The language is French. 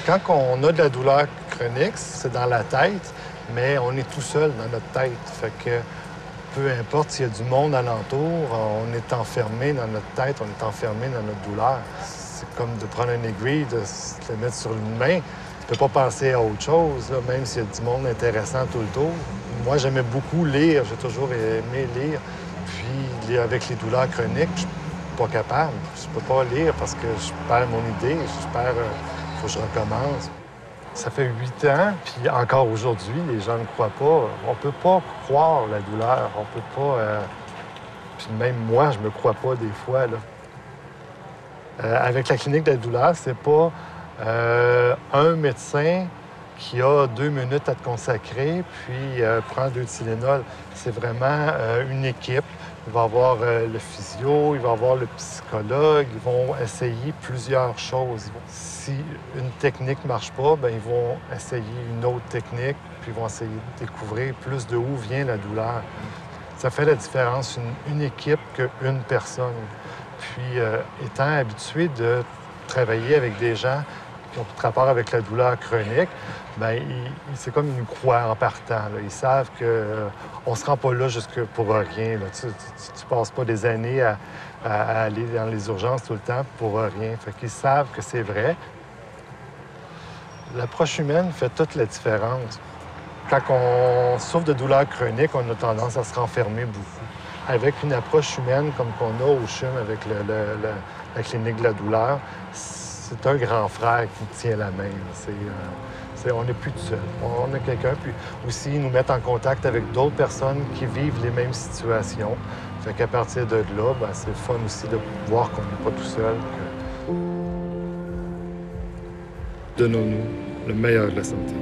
Quand on a de la douleur chronique, c'est dans la tête, mais on est tout seul dans notre tête. Fait que peu importe s'il y a du monde alentour, on est enfermé dans notre tête, on est enfermé dans notre douleur. C'est comme de prendre une aiguille, de se le mettre sur une main. Tu peux pas penser à autre chose, là, même s'il y a du monde intéressant tout le tour. Moi, j'aimais beaucoup lire, j'ai toujours aimé lire. Puis, avec les douleurs chroniques, je suis pas capable. Je peux pas lire parce que je perds mon idée, faut que je recommence. Ça fait 8 ans, puis encore aujourd'hui, les gens ne croient pas. On peut pas croire la douleur, on peut pas... Puis même moi, je me crois pas des fois, là. Avec la clinique de la douleur, c'est pas un médecin qui a 2 minutes à te consacrer, puis prend 2 Tylenol. C'est vraiment une équipe. Il va y avoir le physio, il va y avoir le psychologue. Ils vont essayer plusieurs choses. Si une technique ne marche pas, bien, ils vont essayer une autre technique, puis ils vont essayer de découvrir plus de où vient la douleur. Ça fait la différence, une équipe qu'une personne. Puis, étant habitué de travailler avec des gens qui ont rapport avec la douleur chronique, bien, c'est comme ils nous croient en partant, là. Ils savent qu'on ne se rend pas là juste pour rien, là. Tu passes pas des années à aller dans les urgences tout le temps pour rien. Fait qu'ils savent que c'est vrai. L'approche humaine fait toute la différence. Quand on souffre de douleur chronique, on a tendance à se renfermer beaucoup. Avec une approche humaine comme qu'on a au CHUM avec la clinique de la douleur, c'est un grand frère qui tient la main. On n'est plus tout seul. On a quelqu'un, puis aussi, ils nous mettent en contact avec d'autres personnes qui vivent les mêmes situations. Fait qu'à partir de là, ben, c'est le fun aussi de voir qu'on n'est pas tout seul. Donnons-nous le meilleur de la santé.